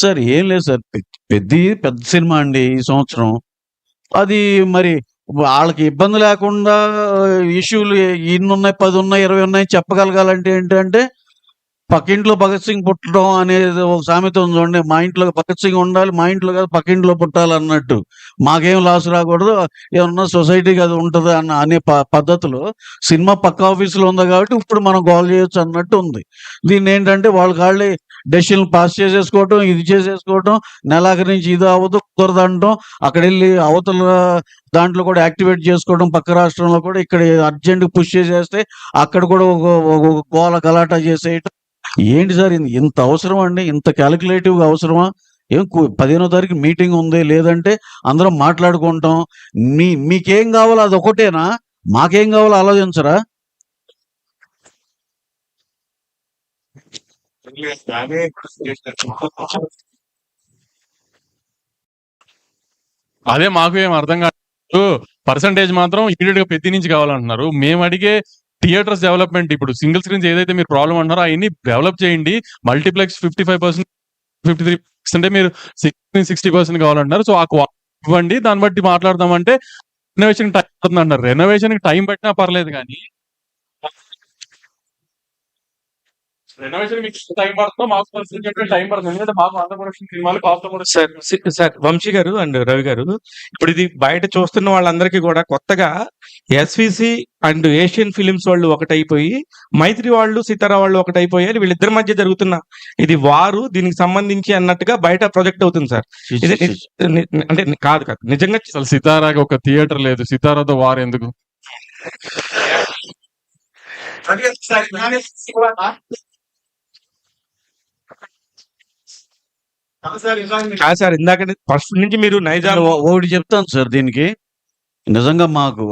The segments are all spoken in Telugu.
సార్ ఏం లేదు సార్. పెద్ద సినిమా అండి ఈ సంవత్సరం. అది మరి వాళ్ళకి ఇబ్బంది లేకుండా ఇష్యూలు ఇన్నున్నాయి, 10 ఉన్నాయి, 20 ఉన్నాయి చెప్పగలగాలంటే ఏంటంటే పక్కింట్లో భగత్ సింగ్ పుట్టడం అనేది ఒక సామెత ఉంది చూడండి. మా ఇంట్లో భగత్ సింగ్ ఉండాలి, మా ఇంట్లో కాదు పక్కింట్లో పుట్టాలన్నట్టు. మాకేం లాస్ రాకూడదు, ఏమన్నా సొసైటీకి అది ఉంటుంది అనే పద్ధతిలో సినిమా పక్క ఆఫీసులో ఉంది కాబట్టి ఇప్పుడు మనం గోల్ చేయొచ్చు అన్నట్టు ఉంది. దీన్ని ఏంటంటే వాళ్ళ డెసిషన్ పాస్ చేసేసుకోవటం, ఇది చేసేసుకోవటం, నెలాఖరి నుంచి ఇది అవ్వదు కుదరదు అనటం, అక్కడ వెళ్ళి అవతల దాంట్లో కూడా యాక్టివేట్ చేసుకోవడం, పక్క రాష్ట్రంలో కూడా ఇక్కడ అర్జెంట్ పుష్ చేసేస్తే అక్కడ కూడా ఒక గోల గలాటా చేసేయటం. ఏంటి సార్ ఇంత అవసరం అండి? ఇంత క్యాలిక్యులేటివ్గా అవసరమా? 15వ తారీఖు మీటింగ్ ఉంది, లేదంటే అందరం మాట్లాడుకుంటాం. మీకేం కావాలో అది ఒకటేనా? మాకేం కావాలో ఆలోచించరా? అదే మాకు ఏం అర్థం కాదు. పర్సంటేజ్ మాత్రం ఇమీడియట్ గా పెద్ద నుంచి కావాలంటున్నారు. మేము అడిగే థియేటర్స్ డెవలప్మెంట్, ఇప్పుడు సింగిల్ స్క్రీన్స్ ఏదైతే మీరు ప్రాబ్లం అంటున్నారో అవన్నీ డెవలప్ చేయండి. మల్టీప్లెక్స్ 55%, 53% అంటే మీరు 60% కావాలంటున్నారు. సో ఆ ఇవ్వండి, దాన్ని బట్టి మాట్లాడదామంటే రెనోవేషన్ టైం పడుతుంది అంటారు. రెనోవేషన్ కి టైం పట్టినా పర్లేదు కానీ రెనోవేషన్ మీకు టైం పడుతుందో మాకు టైం పడుతుంది. ఎందుకంటే మాకు అంత ప్రొడక్షన్ సినిమాలు కాస్ట్ సార్ వంశీ గారు అండ్ రవి గారు, ఇప్పుడు ఇది బయట చూస్తున్న వాళ్ళందరికీ కూడా కొత్తగా ఎస్విసి అండ్ ఏషియన్ ఫిలిమ్స్ వాళ్ళు ఒకటైపోయి, మైత్రి వాళ్ళు సితారా వాళ్ళు ఒకటైపోయారు. వీళ్ళిద్దరి మధ్య జరుగుతున్న ఇది వారు దీనికి సంబంధించి అన్నట్టుగా బయట ప్రొజెక్ట్ అవుతుంది సార్. ఇది అంటే కాదు నిజంగా అసలు సితారాకి ఒక థియేటర్ లేదు. సితారాతో వారు ఎందుకు? సార్ ఇందాక ఫస్ట్ నుంచి మీరు నైజాం ఒకటి చెప్తాను సార్ దీనికి. నిజంగా మాకు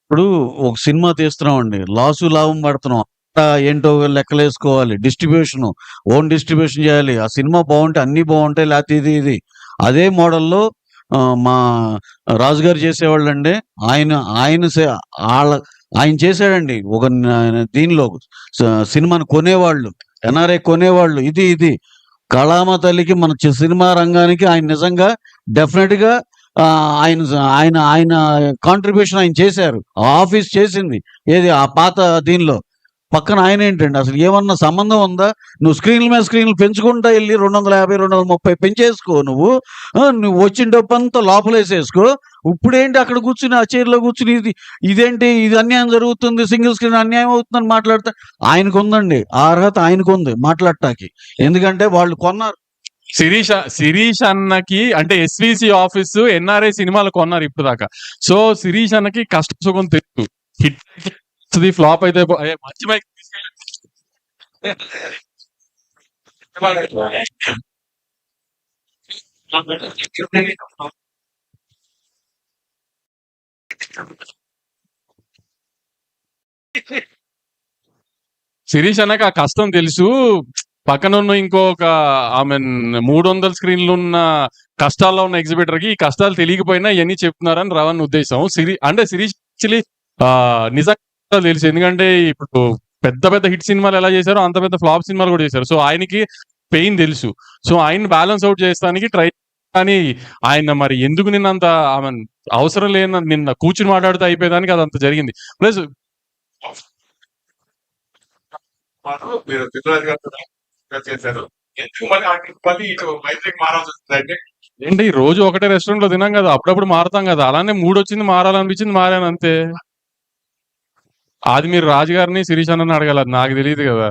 ఇప్పుడు ఒక సినిమా తీస్తున్నామండి, లాసు లాభం పడుతున్నాం, ఏంటో లెక్కలేసుకోవాలి. డిస్ట్రిబ్యూషన్, ఓన్ డిస్ట్రిబ్యూషన్ చేయాలి. ఆ సినిమా బాగుంటే అన్ని బాగుంటాయి, లేకపోతే ఇది అదే మోడల్లో మా రాజుగారు చేసేవాళ్ళండి. ఆయన చేశాడండి ఒక దీనిలో సినిమాను కొనేవాళ్ళు, ఎన్ఆర్ఐ కొనేవాళ్ళు. ఇది కళామ తల్లికి మన సినిమా రంగానికి ఆయన నిజంగా డెఫినెట్ గా ఆయన కాంట్రిబ్యూషన్ ఆయన చేశారు. ఆఫీస్ చేసింది ఏది ఆ పాత దీనిలో. పక్కన ఆయన ఏంటండి అసలు ఏమన్నా సంబంధం ఉందా? నువ్వు స్క్రీన్ల మీద స్క్రీన్లు పెంచుకుంటా వెళ్ళి 250, 230 పెంచేసుకో. నువ్వు వచ్చిన డబ్బు అంతా లోపలేసేసుకో. ఇప్పుడేంటి అక్కడ కూర్చుని ఆ చైర్లో కూర్చుని ఇదేంటి ఇది అన్యాయం జరుగుతుంది, సింగిల్ స్క్రీన్ అన్యాయం అవుతుందని మాట్లాడతా. ఆయనకు ఉందండి ఆ అర్హత, ఆయనకు ఉంది మాట్లాడటానికి. ఎందుకంటే వాళ్ళు కొన్నారు. శిరీష్ అన్నకి అంటే ఎస్విసి ఆఫీసు ఎన్ఆర్ఐ సినిమాలు కొన్నారు ఇప్పుడు దాకా. సో శిరీష్ అన్నకి కష్ట సుఖం తెలుసు. హిట్ ఫ్లాప్ అయితే మంచి మైక్ శిరీష్ అన్నకి ఆ కష్టం తెలుసు. పక్కనున్న ఇంకొక 300 స్క్రీన్లు ఉన్న కష్టాల్లో ఉన్న ఎగ్జిబిటర్ కి ఈ కష్టాలు తెలియకపోయినా ఇవన్నీ చెప్తున్నారని రవణ్ ఉద్దేశం. అంటే శిరీష్ యాక్చువల్లీ నిజంగా తెలుసు. ఎందుకంటే ఇప్పుడు పెద్ద పెద్ద హిట్ సినిమాలు ఎలా చేశారో అంత పెద్ద ఫ్లాప్ సినిమాలు కూడా చేశారు. సో ఆయనకి పెయిన్ తెలుసు. సో ఆయన బ్యాలెన్స్ అవుట్ చేస్తానికి ట్రై, కానీ ఆయన మరి ఎందుకు నిన్నంత అవసరం లేని నిన్న కూర్చుని మాట్లాడుతూ అయిపోయేదానికి అదంత జరిగింది. ప్లస్ ఏంటి రోజు ఒకటే రెస్టారెంట్ లో తినాం కదా, అప్పుడప్పుడు మారుతాం కదా. అలానే మూడు వచ్చింది, మారాలనిపించింది, మారాను అంతే. అది మీరు రాజుగారిని శిరీష్ అన్నని అడగాలి, అది నాకు తెలియదు కదా.